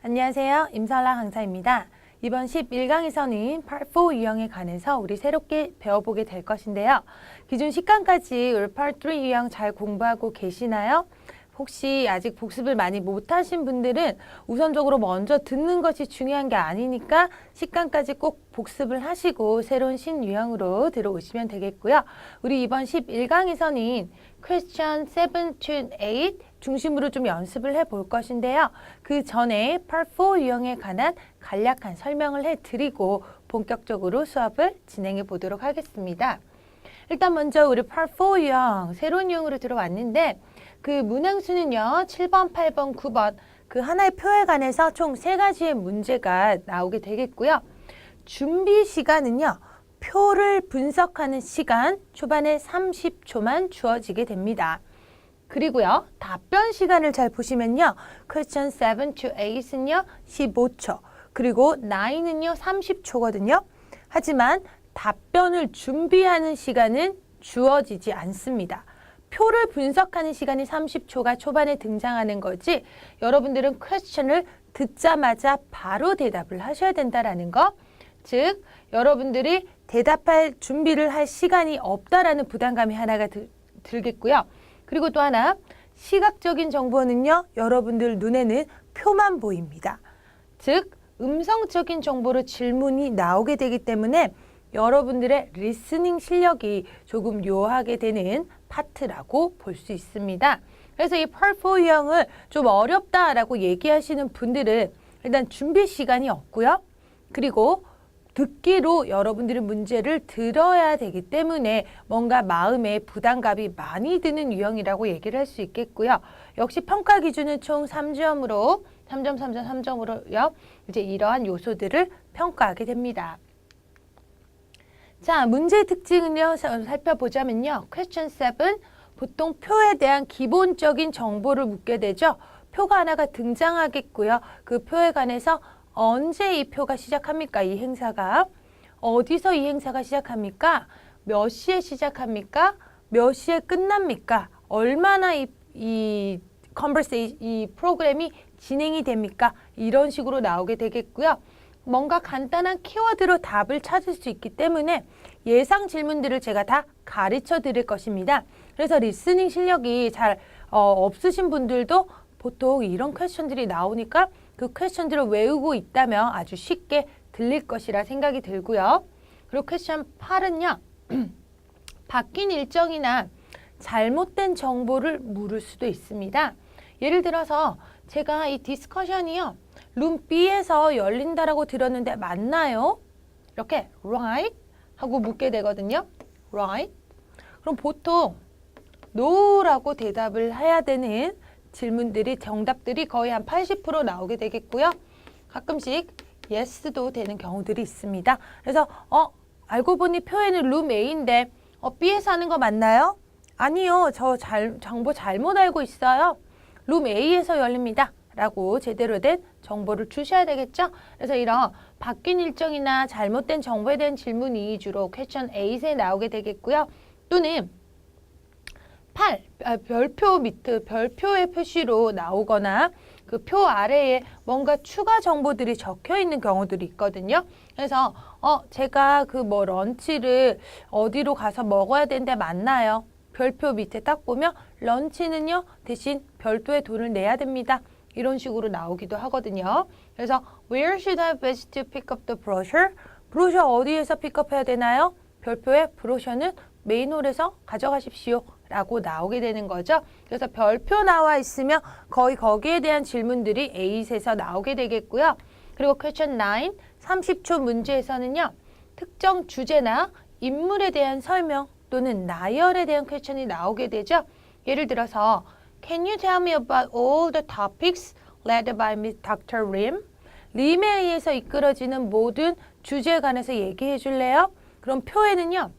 안녕하세요. 임설라 강사입니다. 이번 11강에서는 Part 4 유형에 관해서 우리 새롭게 배워보게 될 것인데요. 기존 10강까지 우리 Part 3 유형 잘 공부하고 계시나요? 혹시 아직 복습을 많이 못하신 분들은 우선적으로 먼저 듣는 것이 중요한 게 아니니까 10강까지 꼭 복습을 하시고 새로운 신유형으로 들어오시면 되겠고요. 우리 이번 11강에서는 Question 7 to 8 중심으로 좀 연습을 해볼 것인데요. 그 전에 Part 4 유형에 관한 간략한 설명을 해드리고 본격적으로 수업을 진행해 보도록 하겠습니다. 일단 먼저 우리 Part 4 유형, 새로운 유형으로 들어왔는데 그 문항수는요. 7번, 8번, 9번 그 하나의 표에 관해서 총 3가지의 문제가 나오게 되겠고요. 준비 시간은요. 표를 분석하는 시간 초반에 30초만 주어지게 됩니다. 그리고요. 답변 시간을 잘 보시면요. Question 7 to 8은요. 15초 그리고 9은요. 30초거든요. 하지만 답변을 준비하는 시간은 주어지지 않습니다. 표를 분석하는 시간이 30초가 초반에 등장하는 거지 여러분들은 퀘스천을 듣자마자 바로 대답을 하셔야 된다라는 거. 즉 여러분들이 대답할 준비를 할 시간이 없다라는 부담감이 하나가 들겠고요. 그리고 또 하나 시각적인 정보는요. 여러분들 눈에는 표만 보입니다. 즉 음성적인 정보로 질문이 나오게 되기 때문에 여러분들의 리스닝 실력이 조금 요하게 되는 파트라고 볼 수 있습니다. 그래서 이 Part 4 유형을 좀 어렵다라고 얘기하시는 분들은 일단 준비 시간이 없고요. 그리고 듣기로 여러분들이 문제를 들어야 되기 때문에 뭔가 마음에 부담감이 많이 드는 유형이라고 얘기를 할 수 있겠고요. 역시 평가 기준은 총 3점으로 3점, 3점, 3점으로요. 이제 이러한 요소들을 평가하게 됩니다. 자, 문제의 특징은요. 살펴보자면요. Question 7, 보통 표에 대한 기본적인 정보를 묻게 되죠. 표가 하나가 등장하겠고요. 그 표에 관해서 언제 이 표가 시작합니까? 이 행사가. 어디서 이 행사가 시작합니까? 몇 시에 시작합니까? 몇 시에 끝납니까? 얼마나 이 프로그램이 진행이 됩니까? 이런 식으로 나오게 되겠고요. 뭔가 간단한 키워드로 답을 찾을 수 있기 때문에 예상 질문들을 제가 다 가르쳐 드릴 것입니다. 그래서 리스닝 실력이 잘 없으신 분들도 보통 이런 퀘스천들이 나오니까 그 퀘스천들을 외우고 있다면 아주 쉽게 들릴 것이라 생각이 들고요. 그리고 퀘스천 8은요. 바뀐 일정이나 잘못된 정보를 물을 수도 있습니다. 예를 들어서 제가 이 디스커션이요. 룸 B에서 열린다라고 들었는데 맞나요? 이렇게 right 하고 묻게 되거든요. right. 그럼 보통 no라고 대답을 해야 되는 질문들이 정답들이 거의 한 80% 나오게 되겠고요. 가끔씩 yes도 되는 경우들이 있습니다. 그래서 알고 보니 표에는 룸 A인데 B에서 하는 거 맞나요? 아니요. 저 정보 잘못 알고 있어요. 룸 A에서 열립니다. 라고 제대로 된 정보를 주셔야 되겠죠? 그래서 이런 바뀐 일정이나 잘못된 정보에 대한 질문이 주로 Question 8에 나오게 되겠고요. 또는 별표 밑에 별표의 표시로 나오거나 그 표 아래에 뭔가 추가 정보들이 적혀 있는 경우들이 있거든요. 그래서 제가 그 런치를 어디로 가서 먹어야 되는데 맞나요? 별표 밑에 딱 보면 런치는요 대신 별도의 돈을 내야 됩니다. 이런 식으로 나오기도 하거든요. 그래서 Where should I visit to pick up the brochure? 브로셔 어디에서 픽업해야 되나요? 별표의 브로셔는 메인홀에서 가져가십시오. 라고 나오게 되는 거죠. 그래서 별표 나와 있으면 거의 거기에 대한 질문들이 A8에서 나오게 되겠고요. 그리고 Question 9, 30초 문제에서는요. 특정 주제나 인물에 대한 설명 또는 나열에 대한 퀘스천이 나오게 되죠. 예를 들어서 Can you tell me about all the topics led by Dr. Rim? 림에 의해서 이끌어지는 모든 주제에 관해서 얘기해 줄래요? 그럼 표에는요.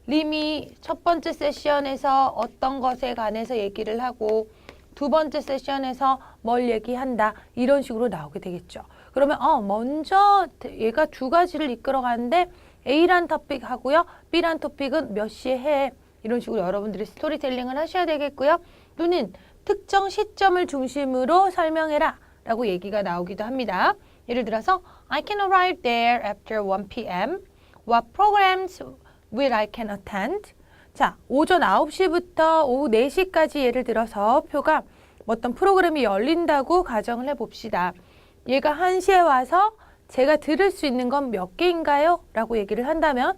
림이 첫 번째 세션에서 어떤 것에 관해서 얘기를 하고 두 번째 세션에서 뭘 얘기한다. 이런 식으로 나오게 되겠죠. 그러면 먼저 얘가 2가지를 이끌어 가는데 A란 토픽 하고요. B란 토픽은 몇 시에 해. 이런 식으로 여러분들이 스토리텔링을 하셔야 되겠고요. 또는 특정 시점을 중심으로 설명해라 라고 얘기가 나오기도 합니다. 예를 들어서 I can arrive there after 1 p.m. What programs will I can attend? 자, 오전 9시부터 오후 4시까지 예를 들어서 표가 어떤 프로그램이 열린다고 가정을 해봅시다. 얘가 1시에 와서 제가 들을 수 있는 건 몇 개인가요? 라고 얘기를 한다면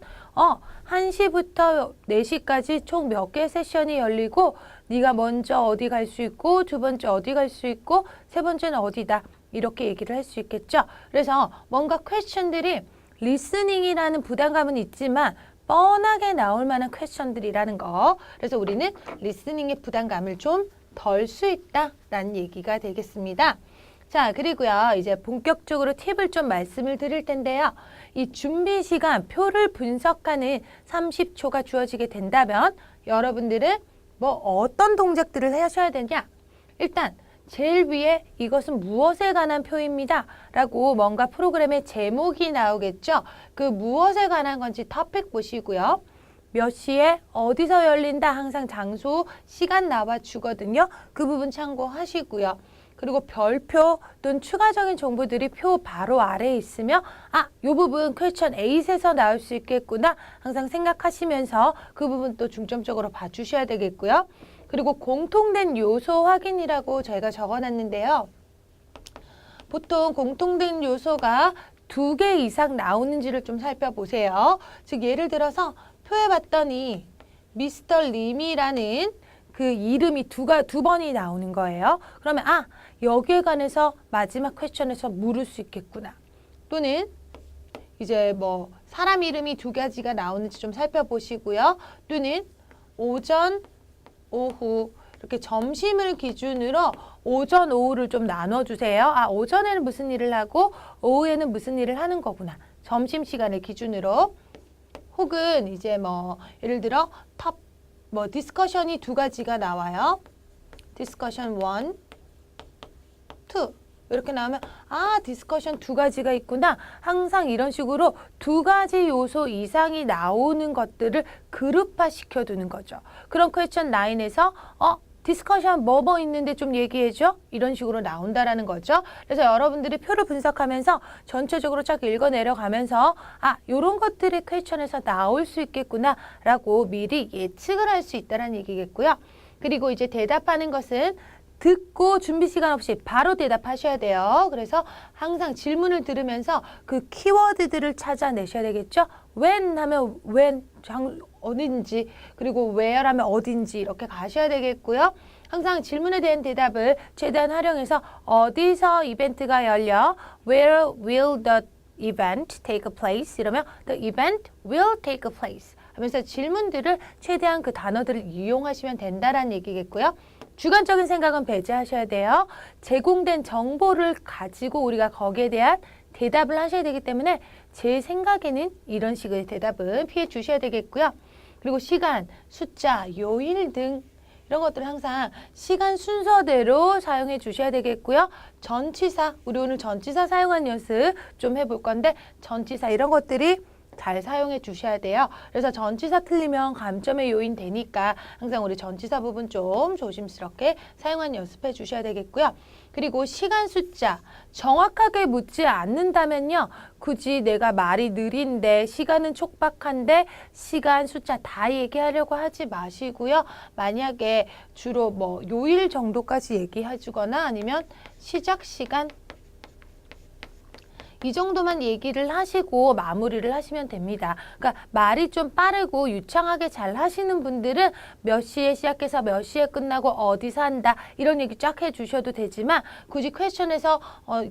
1시부터 4시까지 총 몇 개의 세션이 열리고 네가 먼저 어디 갈 수 있고 두 번째 어디 갈 수 있고 세 번째는 어디다 이렇게 얘기를 할 수 있겠죠. 그래서 뭔가 퀘스천들이 리스닝이라는 부담감은 있지만 뻔하게 나올 만한 퀘스천들이라는 거. 그래서 우리는 리스닝의 부담감을 좀 덜 수 있다라는 얘기가 되겠습니다. 자, 그리고요. 이제 본격적으로 팁을 좀 말씀을 드릴 텐데요. 이 준비 시간, 표를 분석하는 30초가 주어지게 된다면 여러분들은 뭐 어떤 동작들을 하셔야 되냐? 일단 제일 위에 이것은 무엇에 관한 표입니다. 라고 뭔가 프로그램의 제목이 나오겠죠. 그 무엇에 관한 건지 토픽 보시고요. 몇 시에 어디서 열린다 항상 장소, 시간 나와 주거든요. 그 부분 참고하시고요. 그리고 별표 또는 추가적인 정보들이 표 바로 아래에 있으며 이 부분 퀘스천 8에서 나올 수 있겠구나 항상 생각하시면서 그 부분 또 중점적으로 봐주셔야 되겠고요. 그리고 공통된 요소 확인이라고 저희가 적어놨는데요. 보통 공통된 요소가 2개 이상 나오는지를 좀 살펴보세요. 즉 예를 들어서 표에 봤더니 미스터 림이라는 그 이름이 두 번이 나오는 거예요. 그러면 여기에 관해서 마지막 퀘스천에서 물을 수 있겠구나. 또는 이제 뭐 사람 이름이 2가지가 나오는지 좀 살펴보시고요. 또는 오전, 오후 이렇게 점심을 기준으로 오전, 오후를 좀 나눠주세요. 오전에는 무슨 일을 하고 오후에는 무슨 일을 하는 거구나. 점심시간을 기준으로. 혹은 이제 뭐 예를 들어 디스커션이 2가지가 나와요. 디스커션 1, 2 이렇게 나오면 디스커션 2가지가 있구나. 항상 이런 식으로 2가지 요소 이상이 나오는 것들을 그룹화 시켜두는 거죠. 그런 퀘스천 9에서 디스커션 뭐 있는데 좀 얘기해줘? 이런 식으로 나온다라는 거죠. 그래서 여러분들이 표를 분석하면서 전체적으로 쫙 읽어 내려가면서 요런 것들이 퀘스천에서 나올 수 있겠구나 라고 미리 예측을 할 수 있다는 얘기겠고요. 그리고 이제 대답하는 것은 듣고 준비 시간 없이 바로 대답하셔야 돼요. 그래서 항상 질문을 들으면서 그 키워드들을 찾아내셔야 되겠죠. when 하면 when, 어딘지, 그리고 where 하면 어딘지 이렇게 가셔야 되겠고요. 항상 질문에 대한 대답을 최대한 활용해서 어디서 이벤트가 열려? Where will the event take place? 이러면 the event will take place 하면서 질문들을 최대한 그 단어들을 이용하시면 된다라는 얘기겠고요. 주관적인 생각은 배제하셔야 돼요. 제공된 정보를 가지고 우리가 거기에 대한 대답을 하셔야 되기 때문에 제 생각에는 이런 식의 대답은 피해 주셔야 되겠고요. 그리고 시간, 숫자, 요일 등 이런 것들을 항상 시간 순서대로 사용해 주셔야 되겠고요. 전치사, 우리 오늘 전치사 사용한 연습 좀 해볼 건데 전치사 이런 것들이 잘 사용해 주셔야 돼요. 그래서 전치사 틀리면 감점의 요인 되니까 항상 우리 전치사 부분 좀 조심스럽게 사용한 연습해 주셔야 되겠고요. 그리고 시간 숫자 정확하게 묻지 않는다면요. 굳이 내가 말이 느린데 시간은 촉박한데 시간 숫자 다 얘기하려고 하지 마시고요. 만약에 주로 뭐 요일 정도까지 얘기해 주거나 아니면 시작 시간 이 정도만 얘기를 하시고 마무리를 하시면 됩니다. 그러니까 말이 좀 빠르고 유창하게 잘 하시는 분들은 몇 시에 시작해서 몇 시에 끝나고 어디서 한다 이런 얘기 쫙 해주셔도 되지만 굳이 퀘스천에서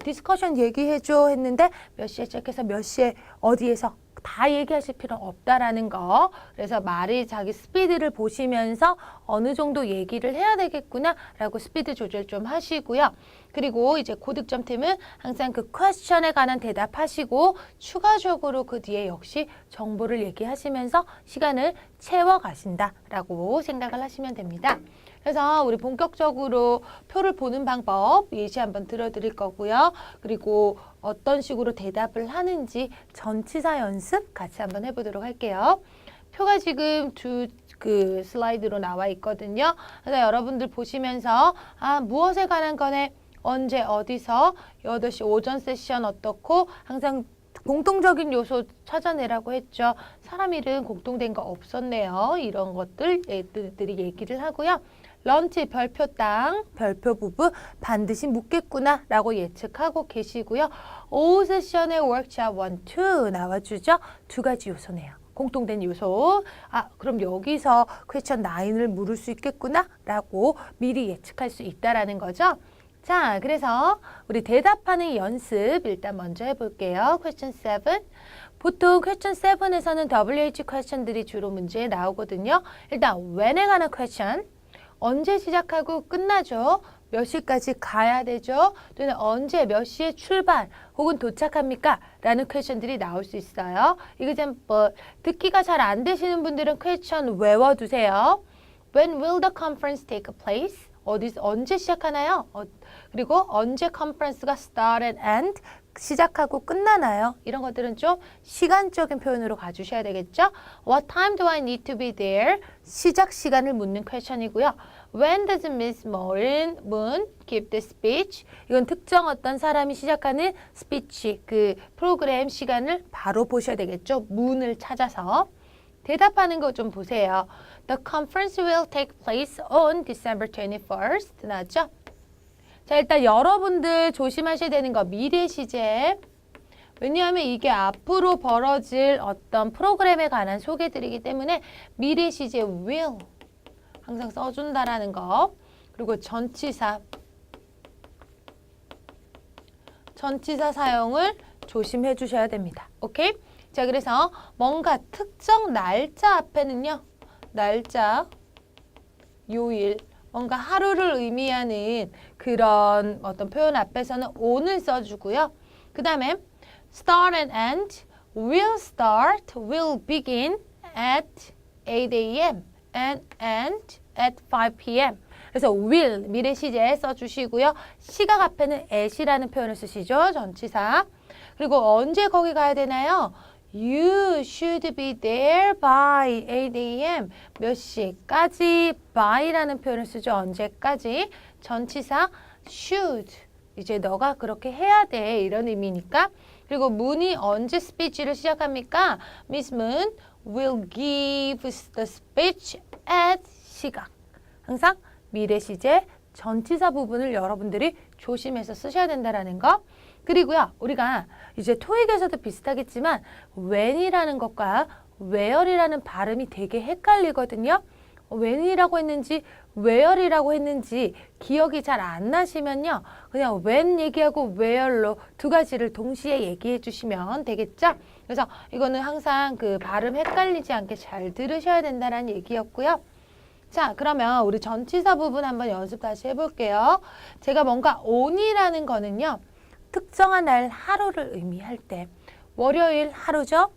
디스커션 얘기해줘 했는데 몇 시에 시작해서 몇 시에 어디에서 다 얘기하실 필요는 없다라는 거. 그래서 말이 자기 스피드를 보시면서 어느 정도 얘기를 해야 되겠구나 라고 스피드 조절 좀 하시고요. 그리고 이제 고득점 팀은 항상 그 퀘스천에 관한 대답하시고 추가적으로 그 뒤에 역시 정보를 얘기하시면서 시간을 채워가신다라고 생각을 하시면 됩니다. 그래서 우리 본격적으로 표를 보는 방법 예시 한번 들어드릴 거고요. 그리고 어떤 식으로 대답을 하는지 전치사 연습 같이 한번 해보도록 할게요. 표가 지금 그 슬라이드로 나와 있거든요. 그래서 여러분들 보시면서 무엇에 관한 거네? 언제 어디서 8시 오전 세션 어떻고 항상 공통적인 요소 찾아내라고 했죠. 사람 이름 공통된 거 없었네요. 이런 것들 애들이 얘기를 하고요. 런치 별표 땅, 별표 부부 반드시 묻겠구나 라고 예측하고 계시고요. 오후 세션에 워크샵 1, 2 나와주죠. 두 가지 요소네요. 공통된 요소. 그럼 여기서 퀘스천 9을 물을 수 있겠구나 라고 미리 예측할 수 있다라는 거죠. 자, 그래서 우리 대답하는 연습 일단 먼저 해볼게요. 퀘스천 7. 보통 퀘스천 7에서는 WH 퀘스천들이 주로 문제에 나오거든요. 일단 when에 관한 퀘스천. 언제 시작하고 끝나죠? 몇 시까지 가야 되죠? 또는 언제 몇 시에 출발 혹은 도착합니까? 라는 퀘스천들이 나올 수 있어요. example, 듣기가 잘 안 되시는 분들은 퀘스천 외워두세요. When will the conference take place? 언제 시작하나요? 그리고 언제 컨퍼런스가 start and end? 시작하고 끝나나요? 이런 것들은 좀 시간적인 표현으로 가주셔야 되겠죠? What time do I need to be there? 시작 시간을 묻는 퀘스천이고요. When does Miss Moon give the speech? 이건 특정 어떤 사람이 시작하는 스피치, 그 프로그램 시간을 바로 보셔야 되겠죠? 문을 찾아서. 대답하는 거 좀 보세요. The conference will take place on December 21st. 나왔죠? 자, 일단 여러분들 조심하셔야 되는 거 미래 시제. 왜냐하면 이게 앞으로 벌어질 어떤 프로그램에 관한 소개들이기 때문에 미래 시제 will 항상 써준다라는 거. 그리고 전치사 사용을 조심해 주셔야 됩니다. 오케이? 자, 그래서 뭔가 특정 날짜 앞에는요. 날짜, 요일, 뭔가 하루를 의미하는 그런 어떤 표현 앞에서는 on을 써주고요. 그 다음에 start and end, will begin at 8 a.m. and end at 5 p.m. 그래서 will, 미래 시제 써주시고요. 시각 앞에는 at이라는 표현을 쓰시죠. 전치사. 그리고 언제 거기 가야 되나요? You should be there by 8 a.m. 몇 시까지 by라는 표현을 쓰죠. 언제까지. 전치사 should. 이제 너가 그렇게 해야 돼. 이런 의미니까. 그리고 문이 언제 스피치를 시작합니까? Miss Moon will give the speech at 시각. 항상 미래 시제 전치사 부분을 여러분들이 조심해서 쓰셔야 된다는 거. 그리고요, 우리가 이제 토익에서도 비슷하겠지만 when이라는 것과 where이라는 발음이 되게 헷갈리거든요. when이라고 했는지 where이라고 했는지 기억이 잘 안 나시면요. 그냥 when 얘기하고 where로 두 가지를 동시에 얘기해 주시면 되겠죠. 그래서 이거는 항상 그 발음 헷갈리지 않게 잘 들으셔야 된다는 얘기였고요. 자, 그러면 우리 전치사 부분 한번 연습 다시 해볼게요. 제가 뭔가 on이라는 거는요. 특정한 날 하루를 의미할 때 월요일 하루죠.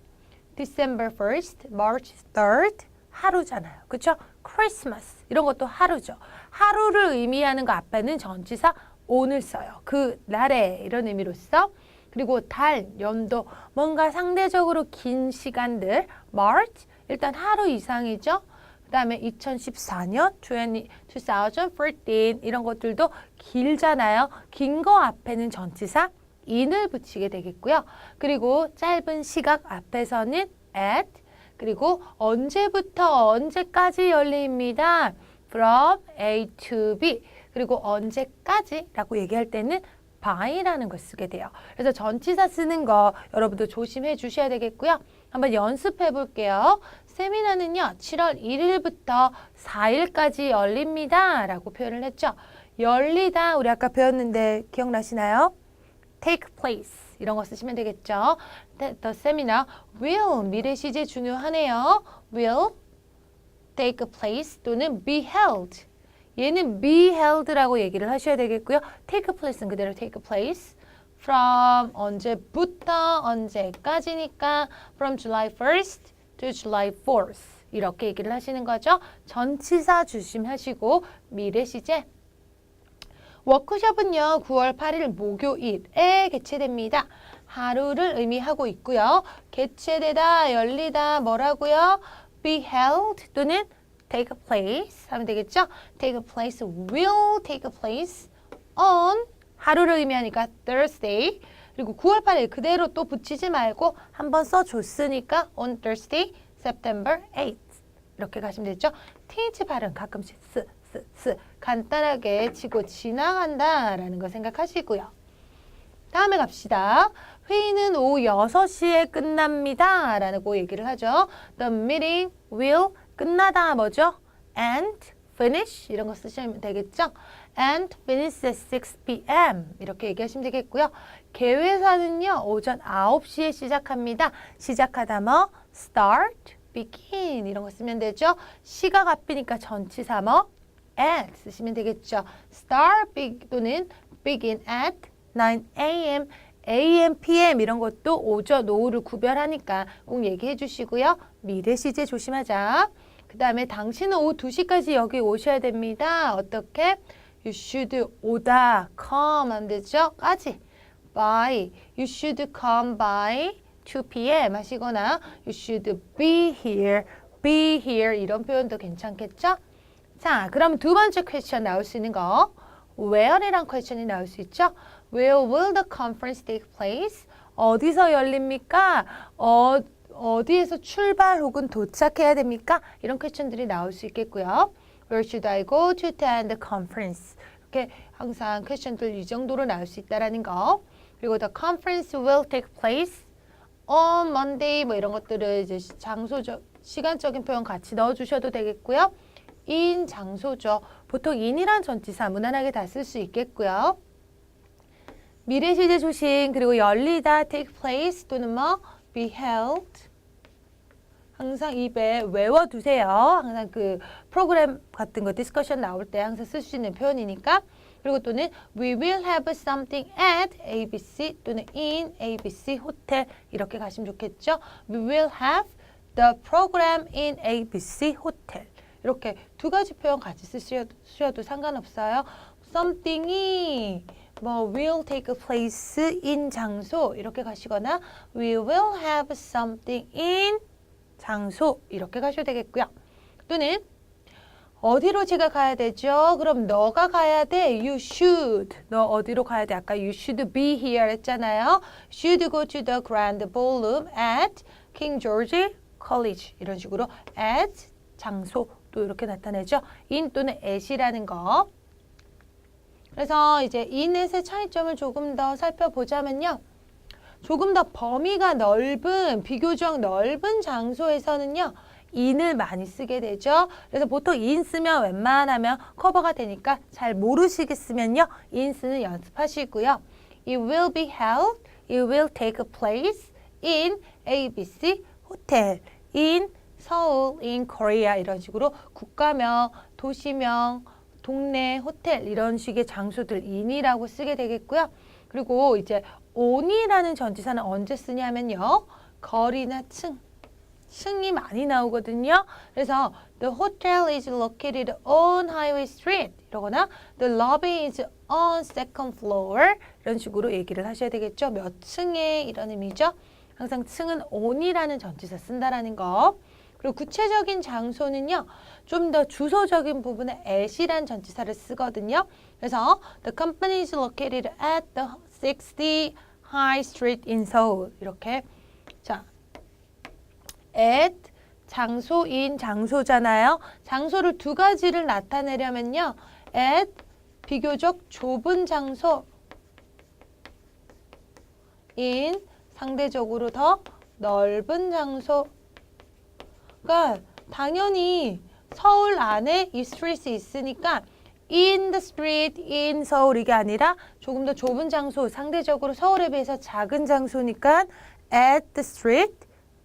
December 1st, March 3rd 하루잖아요. 그렇죠? Christmas 이런 것도 하루죠. 하루를 의미하는 거 앞에는 전치사 on을 써요. 그 날에 이런 의미로써. 그리고 달, 연도 뭔가 상대적으로 긴 시간들 March 일단 하루 이상이죠. 그 다음에 2014년, 2013 이런 것들도 길잖아요. 긴 거 앞에는 전치사 in을 붙이게 되겠고요. 그리고 짧은 시각 앞에서는 at, 그리고 언제부터 언제까지 열립니다. From A to B. 그리고 언제까지라고 얘기할 때는 by라는 걸 쓰게 돼요. 그래서 전치사 쓰는 거 여러분도 조심해 주셔야 되겠고요. 한번 연습해 볼게요. 세미나는요. 7월 1일부터 4일까지 열립니다. 라고 표현을 했죠. 열리다 우리 아까 배웠는데 기억나시나요? take place 이런 거 쓰시면 되겠죠. The seminar will 미래 시제 중요하네요. will take place 또는 be held 얘는 be held라고 얘기를 하셔야 되겠고요. take place는 그대로 take place from 언제부터 언제까지니까 from July 1st to July 4th 이렇게 얘기를 하시는 거죠. 전치사 조심하시고 미래 시제 워크숍은요. 9월 8일 목요일에 개최됩니다. 하루를 의미하고 있고요. 개최되다, 열리다 뭐라고요? be held 또는 take place 하면 되겠죠? take place will take place on 하루를 의미하니까 Thursday. 그리고 9월 8일 그대로 또 붙이지 말고 한번 써줬으니까 on Thursday, September 8th. 이렇게 가시면 되죠. th 발음 가끔씩 스 간단하게 치고 지나간다라는 거 생각하시고요. 다음에 갑시다. 회의는 오후 6시에 끝납니다. 라고 얘기를 하죠. The meeting will 끝나다 뭐죠? And finish 이런 거 쓰시면 되겠죠. And finish at 6 p.m. 이렇게 얘기하시면 되겠고요. 개회사는요. 오전 9시에 시작합니다. 시작하다 뭐? start, begin 이런 거 쓰면 되죠. 시각 앞이니까 전치사 뭐? at 쓰시면 되겠죠. start 또는 begin at 9 a.m. a.m. p.m. 이런 것도 오전, 오후를 구별하니까 꼭 얘기해 주시고요. 미래 시제 조심하자. 그 다음에 당신은 오후 2시까지 여기 오셔야 됩니다. 어떻게? You should 오다, come 안 되죠? 까지. by. You should come by 2 p.m. 하시거나 You should be here 이런 표현도 괜찮겠죠? 자, 그럼 두 번째 퀘스천 나올 수 있는 거 Where이란 퀘스천이 나올 수 있죠? Where will the conference take place? 어디서 열립니까? 어디에서 출발 혹은 도착해야 됩니까? 이런 퀘스천들이 나올 수 있겠고요. Where should I go to attend the conference? 이렇게 항상 퀘스천들 이 정도로 나올 수 있다라는 거. 그리고 the conference will take place on Monday 뭐 이런 것들을 이제 장소적, 시간적인 표현 같이 넣어주셔도 되겠고요. in 장소죠. 보통 in이란 전치사 무난하게 다 쓸 수 있겠고요. 미래 시제 조심 그리고 열리다 take place 또는 뭐 be held 항상 입에 외워두세요. 항상 그 프로그램 같은 거 디스커션 나올 때 항상 쓸 수 있는 표현이니까. 그리고 또는 we will have something at ABC 또는 in ABC 호텔 이렇게 가시면 좋겠죠. We will have the program in ABC 호텔 이렇게 두 가지 표현 같이 쓰셔도 상관없어요. something이 뭐 will take place in 장소 이렇게 가시거나 we will have something in 장소 이렇게 가셔도 되겠고요. 또는 어디로 제가 가야 되죠? 그럼 너가 가야 돼. You should. 너 어디로 가야 돼? 아까 you should be here 했잖아요. Should go to the grand ballroom at King George College. 이런 식으로 at 장소 또 이렇게 나타내죠. in 또는 at이라는 거. 그래서 이제 in, at의 차이점을 조금 더 살펴보자면요. 조금 더 범위가 넓은, 비교적 넓은 장소에서는요. in을 많이 쓰게 되죠. 그래서 보통 in 쓰면 웬만하면 커버가 되니까 잘 모르시겠으면요. in 쓰는 연습하시고요. It will be held, it will take place in ABC 호텔, in 서울, in Korea 이런 식으로 국가명, 도시명, 동네, 호텔 이런 식의 장소들 in이라고 쓰게 되겠고요. 그리고 이제 on이라는 전치사는 언제 쓰냐면요. 거리나 층이 많이 나오거든요. 그래서 the hotel is located on Highway Street 이러거나 the lobby is on second floor 이런 식으로 얘기를 하셔야 되겠죠. 몇 층에 이런 의미죠. 항상 층은 on이라는 전치사 쓴다라는 거. 그리고 구체적인 장소는요. 좀 더 주소적인 부분에 at이란 전치사를 쓰거든요. 그래서 the company is located at the 60 High Street in Seoul 이렇게 자 at 장소인 장소잖아요. 장소를 두 가지를 나타내려면요. at 비교적 좁은 장소 in 상대적으로 더 넓은 장소 그러니까 당연히 서울 안에 이 스트리트이 있으니까 in the street, in 서울 이게 아니라 조금 더 좁은 장소, 상대적으로 서울에 비해서 작은 장소니까 at the street,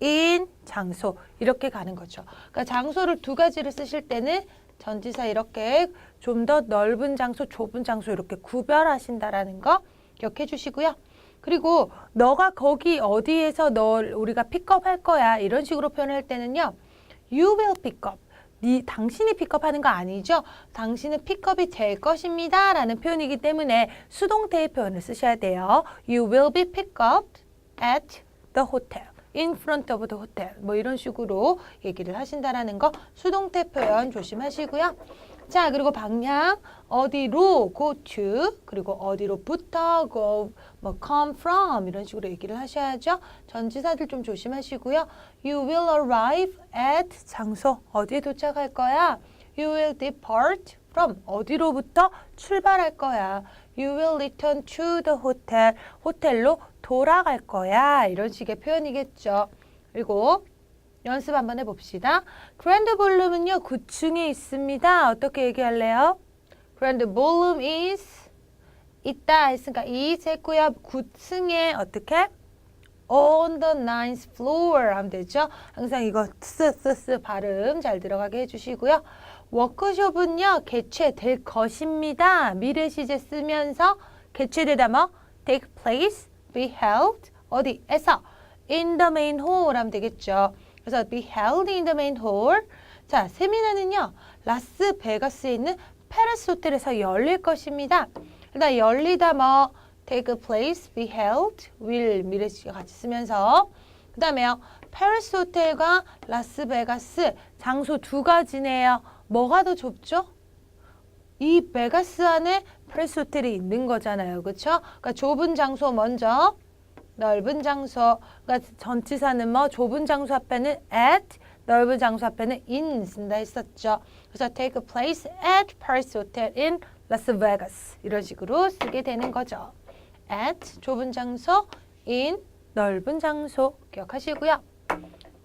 in 장소 이렇게 가는 거죠. 그러니까 장소를 두 가지를 쓰실 때는 전치사 이렇게 좀 더 넓은 장소, 좁은 장소 이렇게 구별하신다라는 거 기억해 주시고요. 그리고 너가 거기 어디에서 널 우리가 픽업할 거야 이런 식으로 표현할 때는요. You will pick up. 당신이 픽업하는 거 아니죠? 당신은 픽업이 될 것입니다. 라는 표현이기 때문에 수동태의 표현을 쓰셔야 돼요. You will be picked up at the hotel. In front of the hotel. 뭐 이런 식으로 얘기를 하신다라는 거 수동태 표현 조심하시고요. 자, 그리고 방향 어디로 go to 그리고 어디로부터 go 뭐 come from 이런 식으로 얘기를 하셔야죠. 전치사들 좀 조심하시고요. You will arrive at 장소 어디에 도착할 거야? You will depart from 어디로부터 출발할 거야? You will return to the hotel 호텔로 돌아갈 거야. 이런 식의 표현이겠죠. 그리고 연습 한번 해봅시다. 그랜드 볼룸은요 9층에 있습니다. 어떻게 얘기할래요? 그랜드 볼룸 is 있다 했으니까 is 했고요. 9층에 어떻게? On the ninth floor 하면 되죠. 항상 이거 쓰 발음 잘 들어가게 해주시고요. 워크숍은요 개최될 것입니다. 미래 시제 쓰면서 개최되다 뭐 take place, be held 어디에서 in the main hall 하면 되겠죠. 그래서 be held in the main hall. 자, 세미나는요 라스베가스에 있는 페레스 호텔에서 열릴 것입니다. 일단 열리다 뭐 take place, be held, will 미래 시제 같이 쓰면서 그 다음에요 페레스 호텔과 라스베가스 장소 두 가지네요. 뭐가 더 좁죠? 이 베가스 안에 페레스 호텔이 있는 거잖아요. 그렇죠? 그러니까 좁은 장소 먼저 넓은 장소, 그러니까 전치사는 뭐 좁은 장소 앞에는 at, 넓은 장소 앞에는 in 쓴다 했었죠. 그래서 take place at Paris Hotel in Las Vegas 이런 식으로 쓰게 되는 거죠. at 좁은 장소, in 넓은 장소 기억하시고요.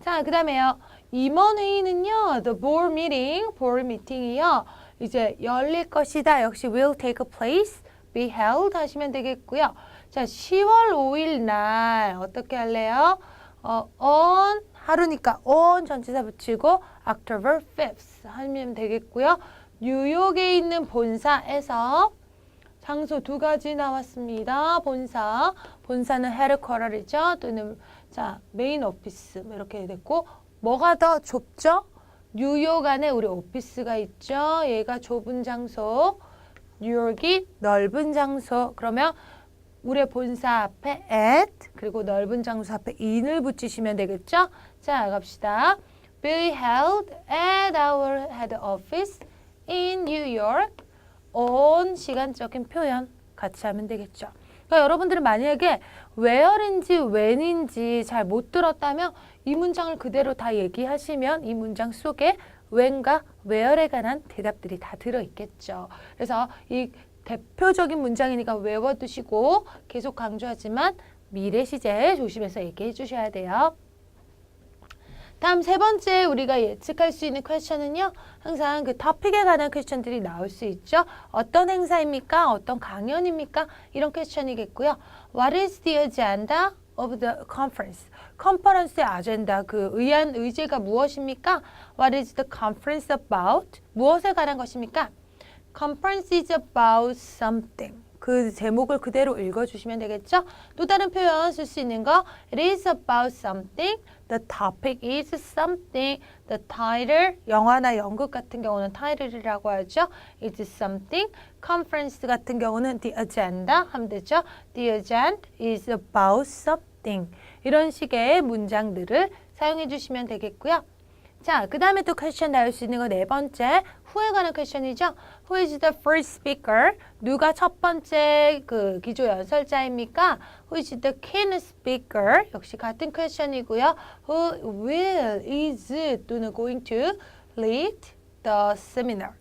자, 그 다음에요. 임원 회의는요, the board meeting, board meeting이요. 이제 열릴 것이다. 역시 will take place, be held 하시면 되겠고요. 자, 10월 5일 날 어떻게 할래요? on 하루니까 on 전치사 붙이고 October 5th 하면 되겠고요. 뉴욕에 있는 본사에서 장소 두 가지 나왔습니다. 본사는 헤드쿼터이죠. 또는 자 메인 오피스 이렇게 됐고 뭐가 더 좁죠? 뉴욕 안에 우리 오피스가 있죠. 얘가 좁은 장소, 뉴욕이 넓은 장소. 그러면 우리 본사 앞에 at 그리고 넓은 장소 앞에 in을 붙이시면 되겠죠? 자, 갑시다. Be held at our head office in New York. on 시간적인 표현 같이 하면 되겠죠. 그러니까 여러분들은 만약에 where인지 when인지 잘 못 들었다면 이 문장을 그대로 다 얘기하시면 이 문장 속에 when과 where에 관한 대답들이 다 들어있겠죠. 그래서 이 대표적인 문장이니까 외워두시고 계속 강조하지만 미래 시제 조심해서 얘기해 주셔야 돼요. 다음 세 번째 우리가 예측할 수 있는 퀘스천은요. 항상 그 토픽에 관한 퀘스천들이 나올 수 있죠. 어떤 행사입니까? 어떤 강연입니까? 이런 퀘스천이겠고요. What is the agenda of the conference? 컨퍼런스의 아젠다, 그 의제가 무엇입니까? What is the conference about? 무엇에 관한 것입니까? Conference is about something. 그 제목을 그대로 읽어주시면 되겠죠? 또 다른 표현 쓸 수 있는 거 It is about something. The topic is something. The title, 영화나 연극 같은 경우는 title이라고 하죠. It's something. Conference 같은 경우는 the agenda 하면 되죠. The agenda is about something. 이런 식의 문장들을 사용해 주시면 되겠고요. 자, 그 다음에 또 퀘스천 나올 수 있는 거 네 번째 후에 관한 퀘스천이죠. Who is the first speaker? 누가 첫 번째 그 기조 연설자입니까? Who is the keynote speaker? 역시 같은 퀘스천이고요. Who will, is 또는 going to lead the seminar,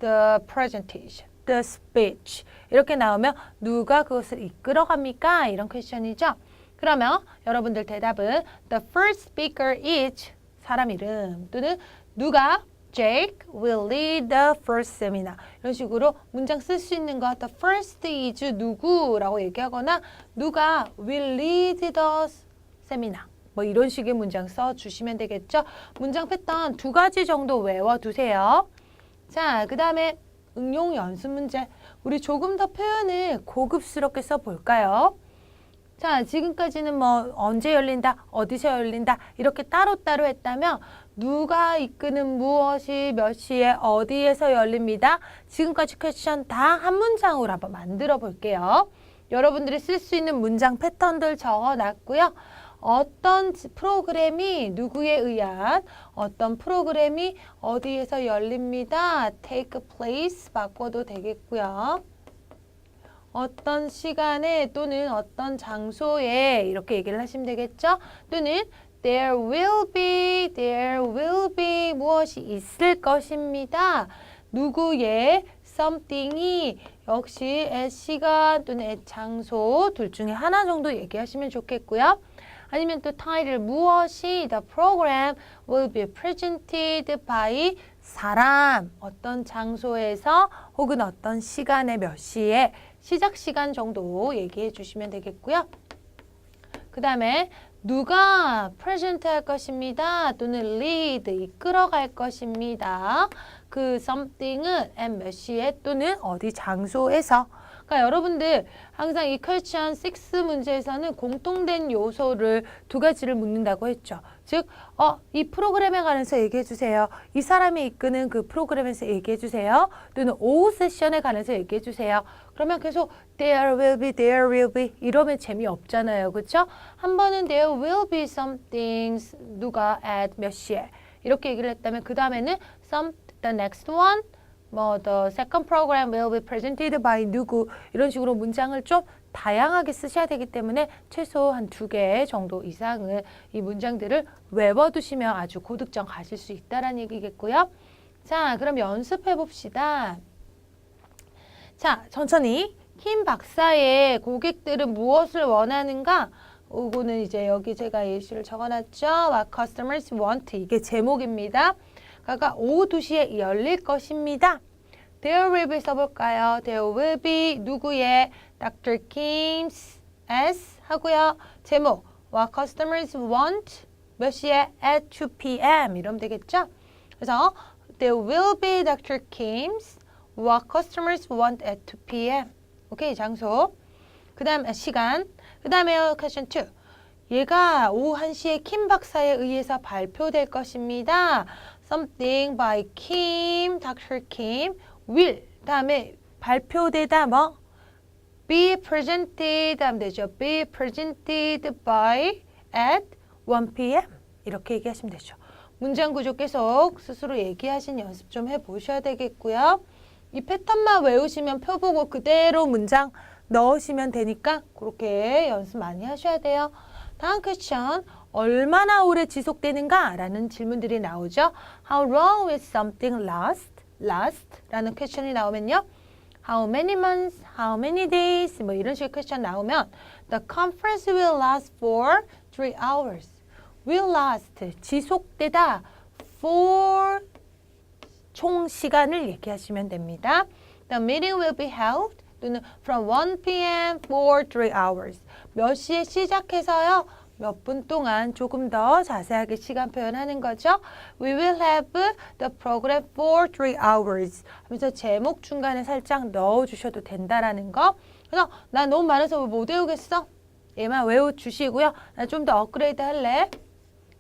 the presentation, the speech 이렇게 나오면 누가 그것을 이끌어갑니까? 이런 퀘스천이죠. 그러면 여러분들 대답은 The first speaker is 사람 이름 또는 누가 Jake will lead the first seminar 이런 식으로 문장 쓸 수 있는 거 The first is 누구라고 얘기하거나 누가 will lead the seminar 뭐 이런 식의 문장 써주시면 되겠죠. 문장 패턴 두 가지 정도 외워두세요. 자, 그 다음에 응용 연습 문제 우리 조금 더 표현을 고급스럽게 써볼까요? 자, 지금까지는 뭐 언제 열린다, 어디서 열린다 이렇게 따로따로 했다면 누가 이끄는 무엇이 몇 시에 어디에서 열립니다. 지금까지 퀘스천 다 한 문장으로 한번 만들어 볼게요. 여러분들이 쓸 수 있는 문장 패턴들 적어놨고요. 어떤 프로그램이 누구에 의한 어떤 프로그램이 어디에서 열립니다. take place 바꿔도 되겠고요. 어떤 시간에 또는 어떤 장소에 이렇게 얘기를 하시면 되겠죠. 또는 there will be 무엇이 있을 것입니다. 누구의 something이 역시 at 시간 또는 at 장소 둘 중에 하나 정도 얘기하시면 좋겠고요. 아니면 또 title 무엇이 the program will be presented by 사람 어떤 장소에서 혹은 어떤 시간에 몇 시에 시작 시간 정도 얘기해 주시면 되겠고요. 그 다음에 누가 present 할 것입니다. 또는 lead 이끌어갈 것입니다. 그 something은 at 몇 시에 또는 어디 장소에서 그러니까 여러분들 항상 이 question 6 문제에서는 공통된 요소를 두 가지를 묻는다고 했죠. 즉, 이 프로그램에 관해서 얘기해 주세요. 이 사람이 이끄는 그 프로그램에서 얘기해 주세요. 또는 오후 세션에 관해서 얘기해 주세요. 그러면 계속 there will be 이러면 재미없잖아요. 그렇죠? 한 번은 there will be something 누가 at 몇 시에 이렇게 얘기를 했다면 그 다음에는 the next one the second program will be presented by 누구 이런 식으로 문장을 좀 다양하게 쓰셔야 되기 때문에 최소 한 2개 정도 이상은 이 문장들을 외워두시면 아주 고득점 가실 수 있다라는 얘기겠고요. 자, 그럼 연습해 봅시다. 자, 천천히 김 박사의 고객들은 무엇을 원하는가? 이거는 이제 여기 제가 예시를 적어놨죠. What customers want 이게 제목입니다. 그러니까 오후 2시에 열릴 것입니다. There will be 써볼까요? There will be 누구의 Dr. Kim's S 하고요. 제목 What customers want 몇 시에? At 2 p.m. 이러면 되겠죠? 그래서 There will be Dr. Kim's What customers want at 2 p.m. 오케이, 장소. 그 다음 시간. 그 다음에 question 2. 얘가 오후 1시에 킴 박사에 의해서 발표될 것입니다. Something by Kim, Dr. Kim will 다음에 발표되다 뭐 be presented 하면 되죠. be presented by at 1 p.m. 이렇게 얘기하시면 되죠. 문장 구조 계속 스스로 얘기하신 연습 좀 해보셔야 되겠고요. 이 패턴만 외우시면 표 보고 그대로 문장 넣으시면 되니까 그렇게 연습 많이 하셔야 돼요. 다음 퀘스천 얼마나 오래 지속되는가? 라는 질문들이 나오죠. How long will something last? 라는 퀘스천이 나오면요. How many months? How many days? 뭐 이런 식의 퀘스천 나오면 The conference will last for 3 hours. Will last. 지속되다. For 총 시간을 얘기하시면 됩니다. The meeting will be held. 또는 from 1 p.m. for 3 hours. 몇 시에 시작해서요. 몇 분 동안 조금 더 자세하게 시간 표현하는 거죠. We will have the program for 3 hours. 하면서 제목 중간에 살짝 넣어주셔도 된다라는 거. 그래서 나 너무 많아서 못 외우겠어. 얘만 외워주시고요. 나 좀 더 업그레이드 할래.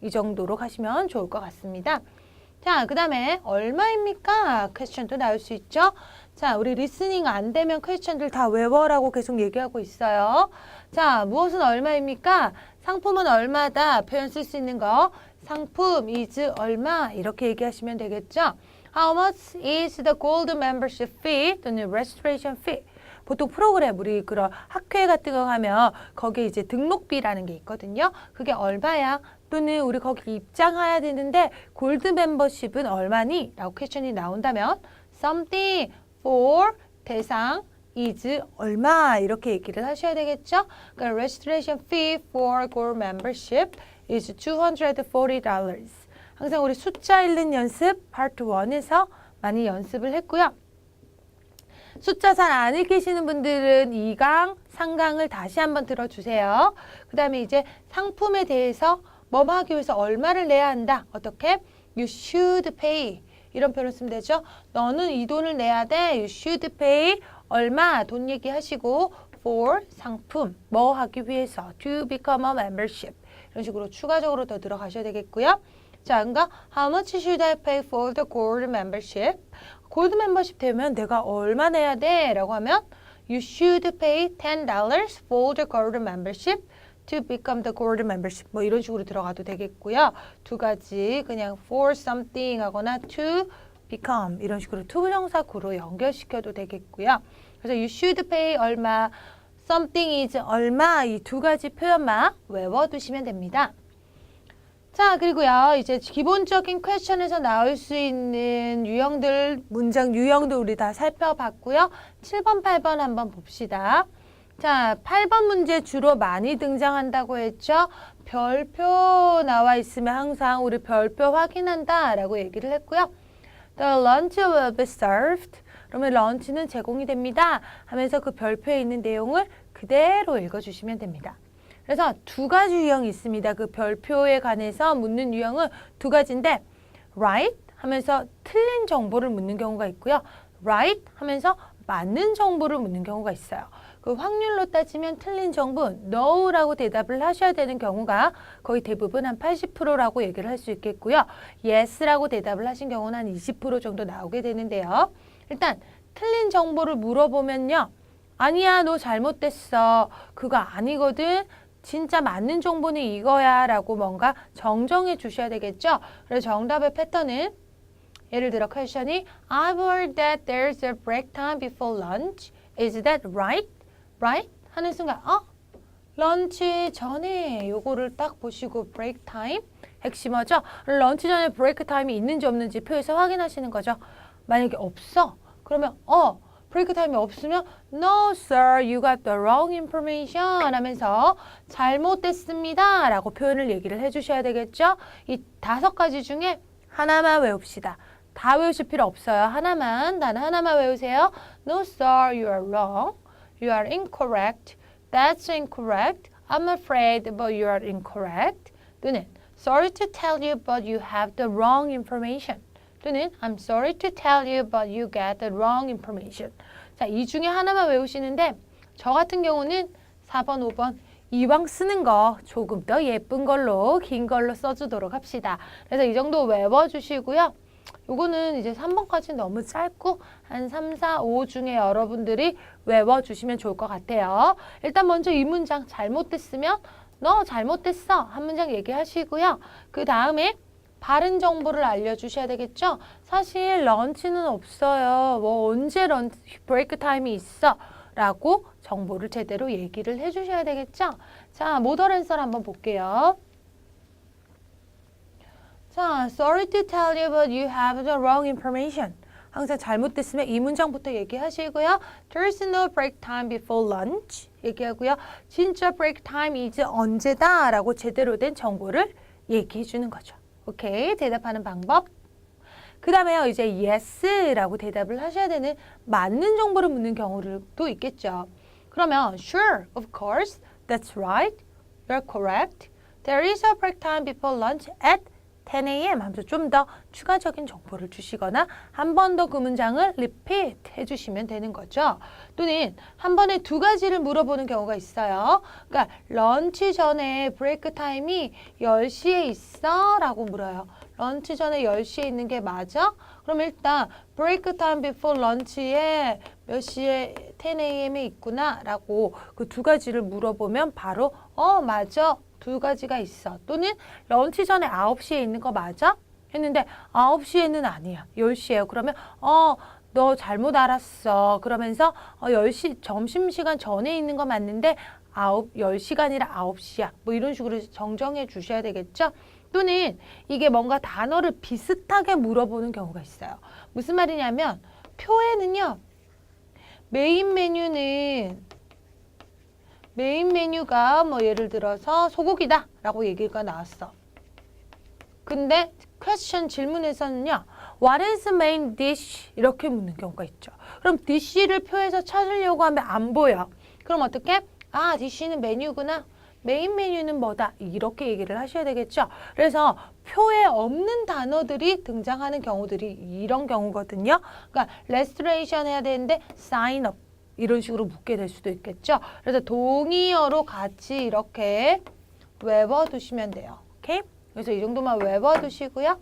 이 정도로 가시면 좋을 것 같습니다. 자, 그 다음에 얼마입니까? 퀘스천도 나올 수 있죠. 자, 우리 리스닝 안 되면 퀘스천들 다 외워라고 계속 얘기하고 있어요. 자, 무엇은 얼마입니까? 상품은 얼마다 표현 쓸 수 있는 거. 상품 is 얼마 이렇게 얘기하시면 되겠죠. How much is the gold membership fee 또는 registration fee? 보통 프로그램 우리 그런 학회 같은 거 가면 거기에 이제 등록비라는 게 있거든요. 그게 얼마야? 또는 우리 거기 입장해야 되는데 골드 멤버십은 얼마니? 라고 퀘스천이 나온다면 something for 대상 is 얼마 이렇게 얘기를 하셔야 되겠죠? 그러니까 registration fee for gold membership is $240. 항상 우리 숫자 읽는 연습 파트 1에서 많이 연습을 했고요. 숫자 잘 안 읽히시는 분들은 2강, 3강을 다시 한번 들어주세요. 그 다음에 이제 상품에 대해서 뭐 하기 위해서 얼마를 내야 한다. 어떻게? You should pay. 이런 표현을 쓰면 되죠. 너는 이 돈을 내야 돼. You should pay. 얼마 돈 얘기하시고 for 상품 뭐 하기 위해서 to become a membership. 이런 식으로 추가적으로 더 들어가셔야 되겠고요. 자, 그러니까 how much should I pay for the gold membership? 골드 멤버십 되면 내가 얼마 내야 돼? 라고 하면 You should pay $10 for the gold membership to become the gold membership 뭐 이런 식으로 들어가도 되겠고요. 두 가지 그냥 for something 하거나 to become 이런 식으로 투부정사 구로 연결시켜도 되겠고요. 그래서 you should pay 얼마, something is 얼마 이 두 가지 표현만 외워두시면 됩니다. 자, 그리고요. 이제 기본적인 퀘션에서 나올 수 있는 유형들, 문장 유형도 우리 다 살펴봤고요. 7번, 8번 한번 봅시다. 자, 8번 문제 주로 많이 등장한다고 했죠. 별표 나와 있으면 항상 우리 별표 확인한다 라고 얘기를 했고요. The lunch will be served. 그러면 런치는 제공이 됩니다. 하면서 그 별표에 있는 내용을 그대로 읽어주시면 됩니다. 그래서 두 가지 유형이 있습니다. 그 별표에 관해서 묻는 유형은 두 가지인데 right 하면서 틀린 정보를 묻는 경우가 있고요. right 하면서 맞는 정보를 묻는 경우가 있어요. 그 확률로 따지면 틀린 정보 no라고 대답을 하셔야 되는 경우가 거의 대부분 한 80%라고 얘기를 할 수 있겠고요. yes라고 대답을 하신 경우는 한 20% 정도 나오게 되는데요. 일단 틀린 정보를 물어보면요. 아니야, 너 잘못됐어. 그거 아니거든. 진짜 맞는 정보는 이거야 라고 뭔가 정정해 주셔야 되겠죠. 그래서 정답의 패턴은 예를 들어 퀘션이 I've heard that there's a break time before lunch. Is that right? Right? 하는 순간 런치 전에 요거를 딱 보시고 break time 핵심어죠. 런치 전에 break time이 있는지 없는지 표에서 확인하시는 거죠. 만약에 없어. 그러면 브레이크 타임이 없으면 No, sir, you got the wrong information 하면서 잘못됐습니다 라고 표현을 얘기를 해주셔야 되겠죠. 이 5가지 중에 하나만 외웁시다. 다 외우실 필요 없어요. 하나만, 단 하나만 외우세요. No, sir, you are wrong. You are incorrect. That's incorrect. I'm afraid, but you are incorrect. 또는 Sorry to tell you, but you have the wrong information. 또는 I'm sorry to tell you, but you get the wrong information. 자, 이 중에 하나만 외우시는데 저 같은 경우는 4번, 5번 이왕 쓰는 거 조금 더 예쁜 걸로, 긴 걸로 써주도록 합시다. 그래서 이 정도 외워주시고요. 요거는 이제 3번까지 너무 짧고 한 3, 4, 5 중에 여러분들이 외워주시면 좋을 것 같아요. 일단 먼저 이 문장 잘못됐으면 너 잘못됐어 한 문장 얘기하시고요. 그 다음에 바른 정보를 알려주셔야 되겠죠? 사실 런치는 없어요. 뭐 언제 런치 브레이크 타임이 있어? 라고 정보를 제대로 얘기를 해주셔야 되겠죠? 자, 모덜 앤서를 한번 볼게요. 자, sorry to tell you but you have the wrong information. 항상 잘못됐으면 이 문장부터 얘기하시고요. There's no break time before lunch. 얘기하고요. 진짜 break time 이제 언제다? 라고 제대로 된 정보를 얘기해 주는 거죠. 오케이, 대답하는 방법. 그 다음에요, 이제 yes라고 대답을 하셔야 되는 맞는 정보를 묻는 경우도 있겠죠. 그러면 sure, of course, that's right, you're correct. There is a break time before lunch at 10 a.m. 하면서 좀 더 추가적인 정보를 주시거나 한 번 더 그 문장을 repeat 해주시면 되는 거죠. 또는 한 번에 두 가지를 물어보는 경우가 있어요. 그러니까 런치 전에 브레이크 타임이 10시에 있어? 라고 물어요. 런치 전에 10시에 있는 게 맞아? 그럼 일단 break time before lunch에 몇 시에 10 a.m.에 있구나 라고 그 두 가지를 물어보면 바로 맞아. 두 가지가 있어. 또는 런치 전에 9시에 있는 거 맞아? 했는데 9시에는 아니야. 10시에요. 그러면 너 잘못 알았어. 그러면서 10시 점심시간 전에 있는 거 맞는데 10시가 아니라 9시야. 뭐 이런 식으로 정정해 주셔야 되겠죠? 또는 이게 뭔가 단어를 비슷하게 물어보는 경우가 있어요. 무슨 말이냐면 표에는요. 메인 메뉴가 뭐 예를 들어서 소고기다 라고 얘기가 나왔어. 근데 question 질문에서는요. What is main dish? 이렇게 묻는 경우가 있죠. 그럼 dish를 표에서 찾으려고 하면 안 보여. 그럼 어떻게? dish는 메뉴구나. 메인 메뉴는 뭐다? 이렇게 얘기를 하셔야 되겠죠. 그래서 표에 없는 단어들이 등장하는 경우들이 이런 경우거든요. 그러니까 restoration 해야 되는데 sign up. 이런 식으로 묻게 될 수도 있겠죠. 그래서 동의어로 같이 이렇게 외워두시면 돼요. 오케이? 그래서 이 정도만 외워두시고요.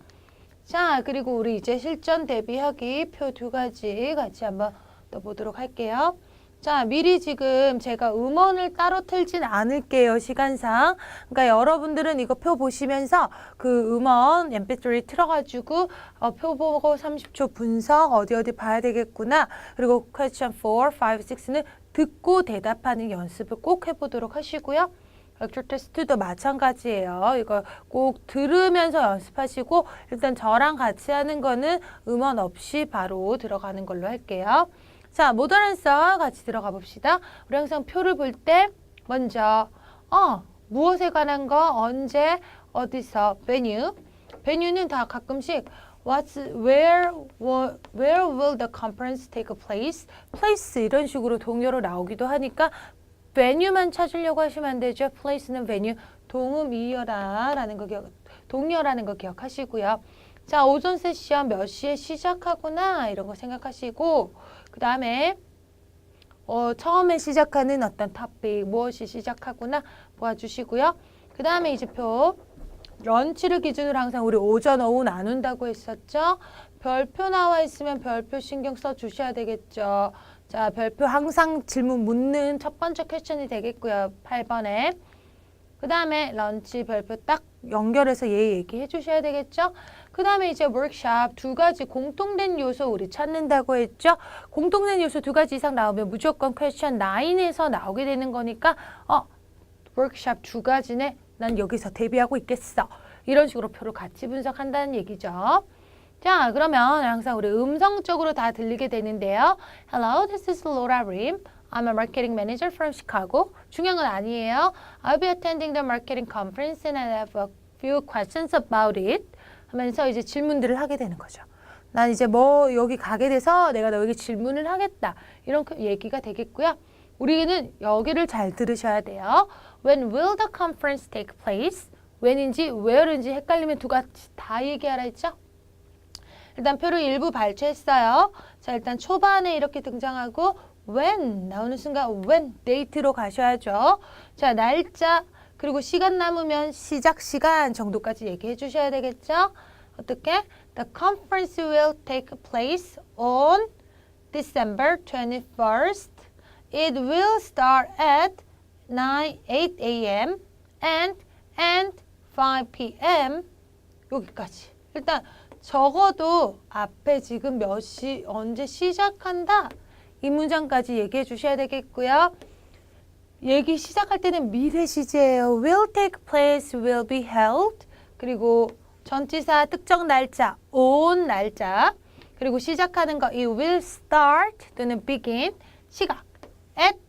자, 그리고 우리 이제 실전 대비하기 표 두 가지 같이 한번 또 보도록 할게요. 자, 미리 지금 제가 음원을 따로 틀진 않을게요, 시간상. 그러니까 여러분들은 이거 표 보시면서 그 음원 mp3 틀어가지고 표 보고 30초 분석 어디 봐야 되겠구나. 그리고 question 4, 5, 6는 듣고 대답하는 연습을 꼭 해보도록 하시고요. 렉처 테스트도 마찬가지예요. 이거 꼭 들으면서 연습하시고 일단 저랑 같이 하는 거는 음원 없이 바로 들어가는 걸로 할게요. 자, 모던 앤서 같이 들어가 봅시다. 우리 항상 표를 볼 때 먼저 무엇에 관한 거, 언제, 어디서, venue. venue는 다 가끔씩 where will the conference take place? place 이런 식으로 동요로 나오기도 하니까 venue만 찾으려고 하시면 안 되죠. place는 venue, 동음이어라라는 거 동요라는 거 기억하시고요. 자, 오전 세션 몇 시에 시작하구나 이런 거 생각하시고 그 다음에 처음에 시작하는 어떤 토픽 무엇이 시작하구나 보아주시고요. 그 다음에 이제 표 런치를 기준으로 항상 우리 오전 오후 나눈다고 했었죠. 별표 나와 있으면 별표 신경 써 주셔야 되겠죠. 자, 별표 항상 질문 묻는 첫 번째 퀘션이 되겠고요. 8번에. 그 다음에 런치 별표 딱 연결해서 얘기해 주셔야 되겠죠. 그 다음에 이제 워크샵 두 가지 공통된 요소 우리 찾는다고 했죠. 공통된 요소 두 가지 이상 나오면 무조건 퀘션 9에서 나오게 되는 거니까 워크샵 두 가지네. 난 여기서 대비하고 있겠어. 이런 식으로 표를 같이 분석한다는 얘기죠. 자, 그러면 항상 우리 음성적으로 다 들리게 되는데요. Hello, this is Laura Rim. I'm a marketing manager from Chicago. 중요한 건 아니에요. I'll be attending the marketing conference and I have a few questions about it. 하면서 이제 질문들을 하게 되는 거죠. 난 이제 여기 가게 돼서 내가 너에게 질문을 하겠다. 이런 얘기가 되겠고요. 우리는 여기를 잘 들으셔야 돼요. When will the conference take place? when인지 where인지 헷갈리면 두 가지 다 얘기하라 했죠. 일단 표를 일부 발췌했어요. 자, 일단 초반에 이렇게 등장하고 when 나오는 순간 when date로 가셔야죠. 자, 날짜 그리고 시간 남으면 시작 시간 정도까지 얘기해 주셔야 되겠죠. 어떻게? The conference will take place on December 21st. It will start at 8 a.m. and end 5 p.m. 여기까지. 일단 적어도 앞에 지금 몇 시, 언제 시작한다. 이 문장까지 얘기해 주셔야 되겠고요. 얘기 시작할 때는 미래 시제예요. will take place, will be held. 그리고 전치사 특정 날짜, on 날짜. 그리고 시작하는 거, it will start 또는 begin. 시각, at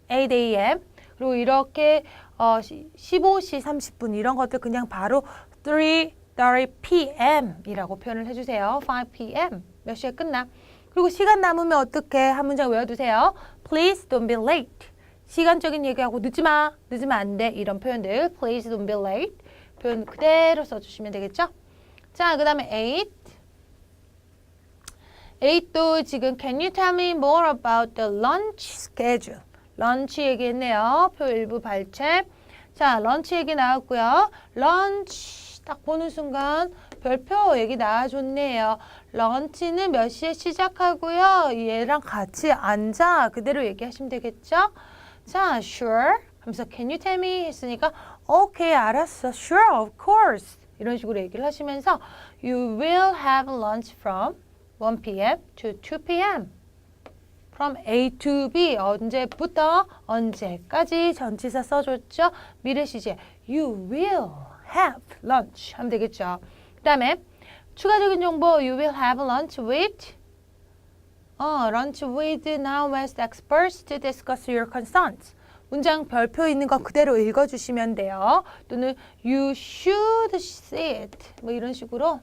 8 a.m. 그리고 이렇게 15시 30분 이런 것들 그냥 바로 3:30 p.m. 이라고 표현을 해주세요. 5 p.m. 몇 시에 끝나. 그리고 시간 남으면 어떻게 한 문장 외워두세요. Please don't be late. 시간적인 얘기하고 늦으면 안 돼. 이런 표현들 Please don't be late. 표현 그대로 써주시면 되겠죠. 자, 그 다음에 8도 지금 Can you tell me more about the lunch schedule? 런치 얘기했네요. 표 일부 발췌. 자, 런치 얘기 나왔고요. 런치 딱 보는 순간 별표 얘기 나와줬네요. 런치는 몇 시에 시작하고요. 얘랑 같이 앉아. 그대로 얘기하시면 되겠죠? 자, sure. 하면서 can you tell me? 했으니까 okay, 알았어. Sure, of course. 이런 식으로 얘기를 하시면서 You will have lunch from 1 p.m. to 2 p.m. From A to B. 언제부터 언제까지 전치사 써줬죠? 미래 시제 You will have lunch 하면 되겠죠. 그 다음에 추가적인 정보 You will have lunch with lunch with NowWest experts to discuss your concerns. 문장 별표 있는 거 그대로 읽어주시면 돼요. 또는 You should see it. 뭐 이런 식으로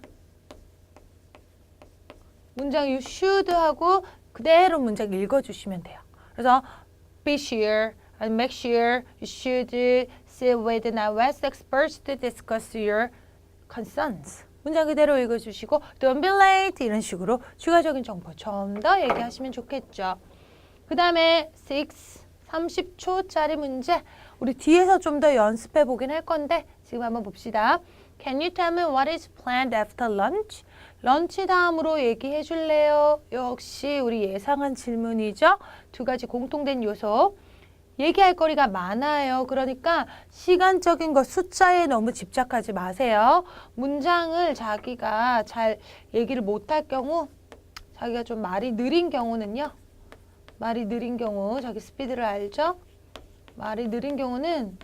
문장 you should 하고 그대로 문장 읽어주시면 돼요. 그래서 be sure and make sure you should sit with NowWest experts to discuss your concerns. 문장 그대로 읽어주시고 don't be late 이런 식으로 추가적인 정보 좀 더 얘기하시면 좋겠죠. 그 다음에 30초짜리 문제 우리 뒤에서 좀 더 연습해 보긴 할 건데 지금 한번 봅시다. Can you tell me what is planned after lunch? 런치 다음으로 얘기해 줄래요? 역시 우리 예상한 질문이죠. 두 가지 공통된 요소. 얘기할 거리가 많아요. 그러니까 시간적인 것 숫자에 너무 집착하지 마세요. 문장을 자기가 잘 얘기를 못할 경우, 자기가 좀 말이 느린 경우는요. 말이 느린 경우, 자기 스피드를 알죠? 말이 느린 경우는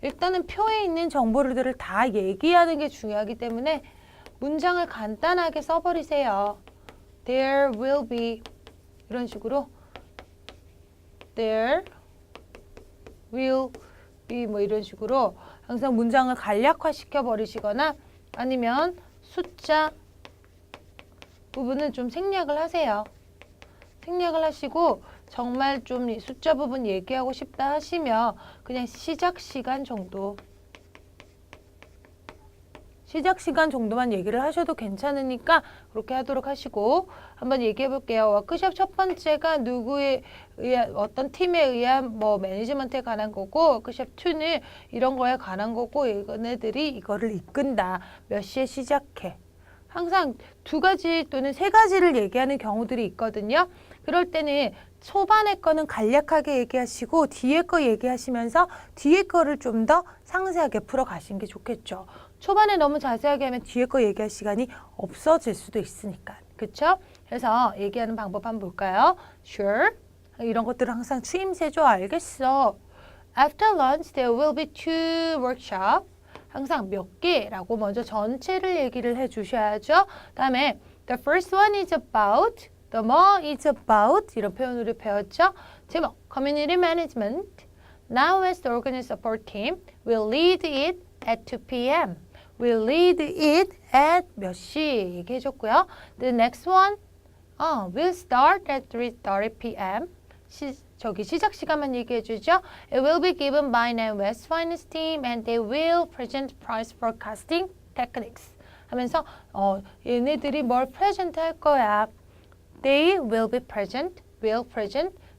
일단은 표에 있는 정보들을 다 얘기하는 게 중요하기 때문에 문장을 간단하게 써버리세요. There will be 이런 식으로 There will be 뭐 이런 식으로 항상 문장을 간략화 시켜버리시거나 아니면 숫자 부분은 좀 생략을 하세요. 생략을 하시고 정말 좀 숫자 부분 얘기하고 싶다 하시면 그냥 시작 시간 정도만 얘기를 하셔도 괜찮으니까 그렇게 하도록 하시고 한번 얘기해 볼게요. 워크숍 첫 번째가 누구에 의한 어떤 팀에 의한 뭐 매니지먼트에 관한 거고 워크숍 2는 이런 거에 관한 거고 얘네들이 이거를 이끈다. 몇 시에 시작해. 항상 두 가지 또는 세 가지를 얘기하는 경우들이 있거든요. 그럴 때는 초반에 거는 간략하게 얘기하시고 뒤에 거 얘기하시면서 뒤에 거를 좀 더 상세하게 풀어가시는 게 좋겠죠. 초반에 너무 자세하게 하면 뒤에 거 얘기할 시간이 없어질 수도 있으니까. 그쵸? 그래서 얘기하는 방법 한번 볼까요? Sure. 이런 것들은 항상 추임새죠. 알겠어. After lunch, there will be 2 workshops. 항상 몇 개라고 먼저 전체를 얘기를 해주셔야죠. 다음에 the first one is about, the more is about 이런 표현으로 배웠죠. 제목, community management. Now as the organized support team, we'll lead it at 2 p.m. We'll lead it at 몇 시 얘기해줬고요. The next one, we'll start at 3:30 p.m. 시작 시간만 얘기해주죠. It will be given by NatWest Finance Team and they will present price forecasting techniques. 하면서 얘네들이 뭘 present 할 거야. They will present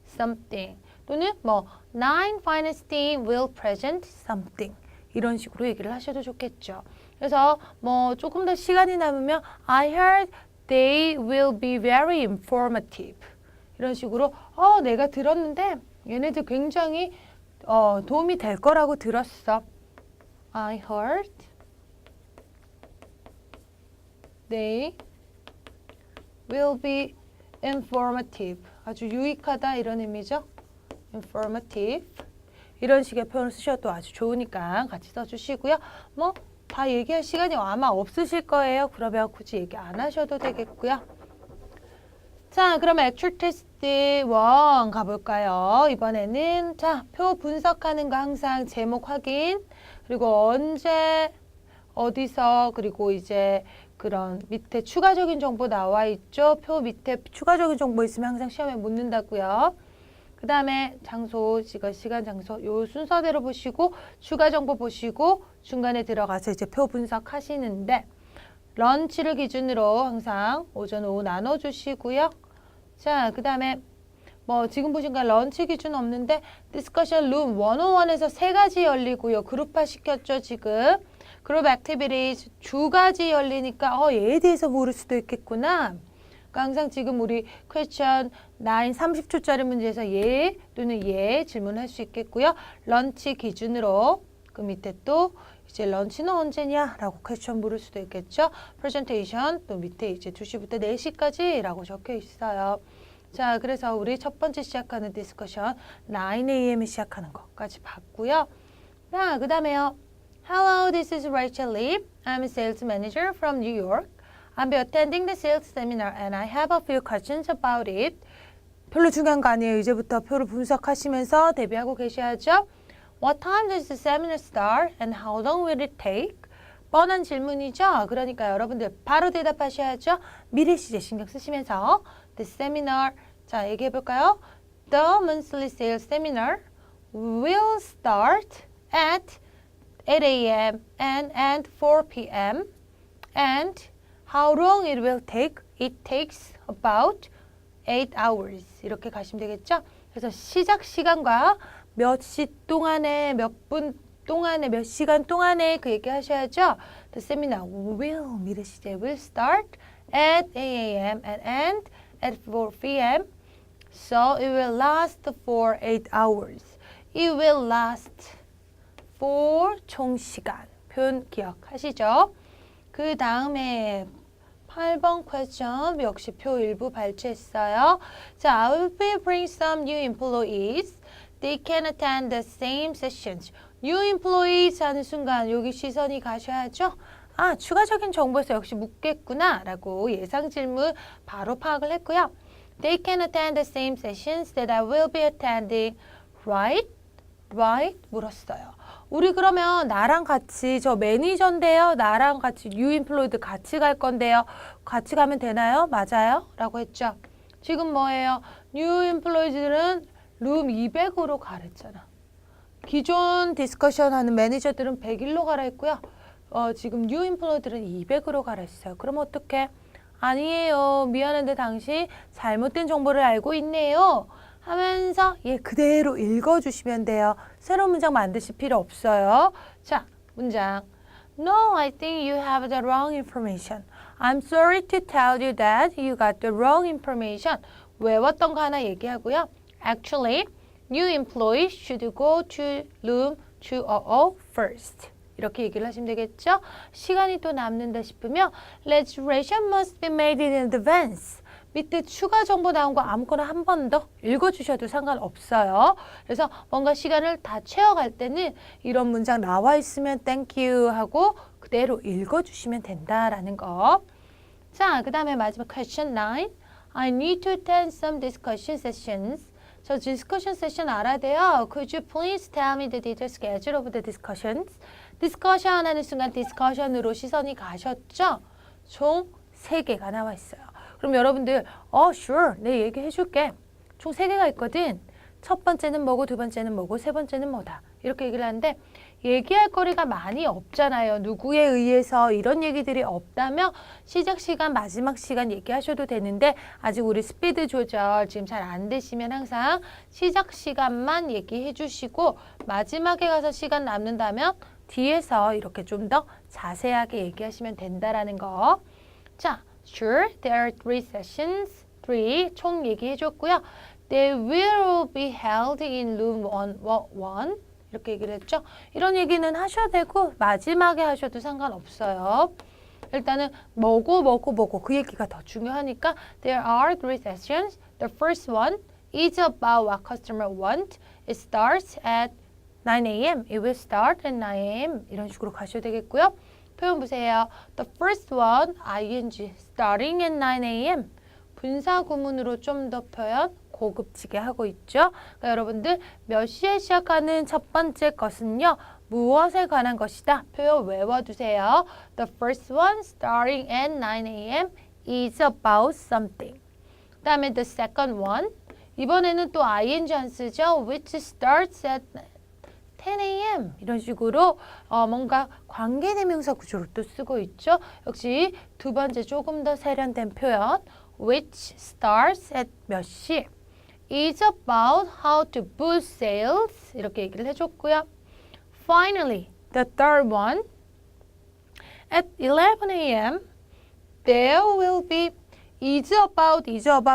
something. 또는 뭐 Nine Finance Team will present something. 이런 식으로 얘기를 하셔도 좋겠죠. 그래서 뭐 조금 더 시간이 남으면 I heard they will be very informative. 이런 식으로 내가 들었는데 얘네들 굉장히 도움이 될 거라고 들었어. I heard they will be informative. 아주 유익하다 이런 의미죠. informative. 이런 식의 표현을 쓰셔도 아주 좋으니까 같이 써주시고요. 뭐 다 얘기할 시간이 아마 없으실 거예요. 그러면 굳이 얘기 안 하셔도 되겠고요. 자, 그러면 액츄얼 테스트 1 가볼까요? 이번에는 자, 표 분석하는 거 항상 제목 확인, 그리고 언제, 어디서, 그리고 이제 그런 밑에 추가적인 정보 나와 있죠? 표 밑에 추가적인 정보 있으면 항상 시험에 묻는다고요. 그 다음에 장소, 시간, 장소 요 순서대로 보시고 추가 정보 보시고 중간에 들어가서 이제 표 분석하시는데 런치를 기준으로 항상 오전, 오후 나눠주시고요. 자, 그 다음에 뭐 지금 보신 거 런치 기준 없는데 디스커션 룸 101에서 3가지 열리고요. 그룹화 시켰죠, 지금. 그룹 액티비티 2가지 열리니까 얘에 대해서 모를 수도 있겠구나. 그러니까 항상 지금 우리 퀘스천 9 30초짜리 문제에서 예 또는 예 질문할 수 있겠고요. 런치 기준으로 그 밑에 또 이제 런치는 언제냐 라고 퀘스천 물을 수도 있겠죠. 프레젠테이션 또 밑에 이제 2시부터 4시까지 라고 적혀 있어요. 자, 그래서 우리 첫 번째 시작하는 디스커션 9 a.m.에 시작하는 것까지 봤고요. 자, 그 다음에요. Hello, this is Rachel Lee. I'm a sales manager from New York. I'll be attending the sales seminar and I have a few questions about it. 별로 중요한 거 아니에요. 이제부터 표를 분석하시면서 대비하고 계셔야죠. What time does the seminar start and how long will it take? 뻔한 질문이죠. 그러니까 여러분들 바로 대답하셔야죠. 미래 시제 신경 쓰시면서 The seminar, 자 얘기해 볼까요? The monthly sales seminar will start at 8 a.m. and at 4 p.m. and how long it will take? It takes about 8 hours. 이렇게 가시면 되겠죠? 그래서 시작 시간과 몇 시 동안에, 몇 분 동안에, 몇 시간 동안에 그 얘기 하셔야죠. The seminar will, 미래 시제 will start at 8 a.m. and end at 4 p.m. So it will last for 8 hours. It will last for 총 시간. 표현 기억하시죠? 그 다음에 8번 question 역시 표 일부 발췌했어요. 자, I will be bring some new employees. They can attend the same sessions. New employees 하는 순간 여기 시선이 가셔야죠. 아, 추가적인 정보에서 역시 묻겠구나 라고 예상 질문 바로 파악을 했고요. They can attend the same sessions that I will be attending. Right? Right? 물었어요. 우리 그러면 나랑 같이 저 매니저인데요. 나랑 같이 new employed 같이 갈 건데요. 같이 가면 되나요? 맞아요? 라고 했죠. 지금 뭐예요? new employee들은 룸 200으로 가랬잖아. 기존 디스커션 하는 매니저들은 101로 가라 했고요. 지금 new employee들은 200으로 가라 했어요. 그럼 어떡해? 아니에요. 미안한데 당신 잘못된 정보를 알고 있네요. 하면서 그대로 읽어주시면 돼요. 새로운 문장 만드실 필요 없어요. 자, 문장. No, I think you have the wrong information. I'm sorry to tell you that you got the wrong information. 외웠던 거 하나 얘기하고요. Actually, new employees should go to room 200 first. 이렇게 얘기를 하시면 되겠죠? 시간이 또 남는다 싶으면 Registration must be made in advance. 밑에 추가 정보 나온 거 아무거나 한 번 더 읽어주셔도 상관없어요. 그래서 뭔가 시간을 다 채워갈 때는 이런 문장 나와 있으면 Thank you 하고 그대로 읽어주시면 된다라는 거. 자, 그 다음에 마지막 question 9. I need to attend some discussion sessions. 저 discussion session 알아야 돼요. Could you please tell me the detailed schedule of the discussions? discussion 하는 순간 discussion으로 시선이 가셨죠? 총 3개가 나와 있어요. 그럼 여러분들 sure, 내 얘기해 줄게. 총 3개가 있거든. 첫 번째는 뭐고 두 번째는 뭐고 세 번째는 뭐다. 이렇게 얘기를 하는데 얘기할 거리가 많이 없잖아요. 누구에 의해서 이런 얘기들이 없다면 시작 시간, 마지막 시간 얘기하셔도 되는데 아직 우리 스피드 조절 지금 잘 안 되시면 항상 시작 시간만 얘기해 주시고 마지막에 가서 시간 남는다면 뒤에서 이렇게 좀 더 자세하게 얘기하시면 된다라는 거. 자, sure, there are 3 sessions. 3, 총 얘기해 줬고요. They will be held in room 1. 이렇게 얘기를 했죠. 이런 얘기는 하셔도 되고 마지막에 하셔도 상관없어요. 일단은 뭐고 그 얘기가 더 중요하니까 There are 3 sessions. The first one is about what customer want. It starts at 9 a.m. It will start at 9 a.m. 이런 식으로 가셔도 되겠고요. 표현 보세요. The first one, ing, starting at 9 a.m. 분사 구문으로 좀 더 표현 고급지게 하고 있죠. 그러니까 여러분들 몇 시에 시작하는 첫 번째 것은요. 무엇에 관한 것이다. 표현 외워두세요. The first one, starting at 9 a.m. is about something. 그 다음에 the second one, 이번에는 또 ing 안 쓰죠. Which starts at 10 a.m. 이런 식으로 뭔가 관계대명사 구조로 또 쓰고 있죠. 역시 두 번째 조금 더 세련된 표현 which starts at 몇 시 is about how to boost sales 이렇게 얘기를 해줬고요. Finally, the third one at 11 a.m. there will be is about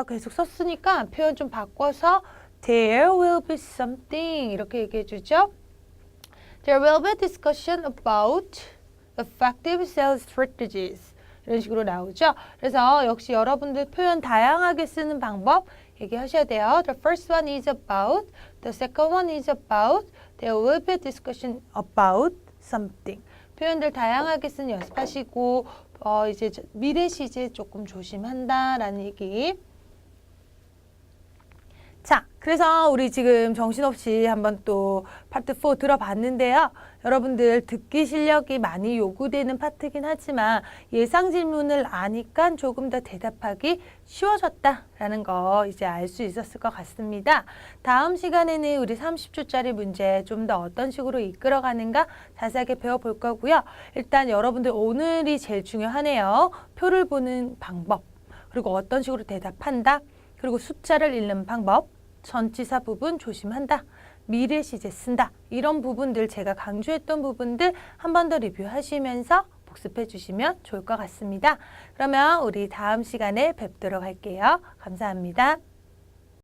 계속 썼으니까 표현 좀 바꿔서 there will be something 이렇게 얘기해 주죠. There will be discussion about effective sales strategies. 이런 식으로 나오죠. 그래서 역시 여러분들 표현 다양하게 쓰는 방법 얘기하셔야 돼요. The first one is about, the second one is about, there will be discussion about something. 표현들 다양하게 쓰는 연습하시고 이제 미래 시제 조금 조심한다라는 얘기. 자, 그래서 우리 지금 정신없이 한번 또 파트 4 들어봤는데요. 여러분들 듣기 실력이 많이 요구되는 파트긴 하지만 예상 질문을 아니까 조금 더 대답하기 쉬워졌다라는 거 이제 알 수 있었을 것 같습니다. 다음 시간에는 우리 30초짜리 문제 좀 더 어떤 식으로 이끌어가는가 자세하게 배워볼 거고요. 일단 여러분들 오늘이 제일 중요하네요. 표를 보는 방법, 그리고 어떤 식으로 대답한다. 그리고 숫자를 읽는 방법, 전치사 부분 조심한다, 미래 시제 쓴다. 이런 부분들 제가 강조했던 부분들 한 번 더 리뷰하시면서 복습해 주시면 좋을 것 같습니다. 그러면 우리 다음 시간에 뵙도록 할게요. 감사합니다.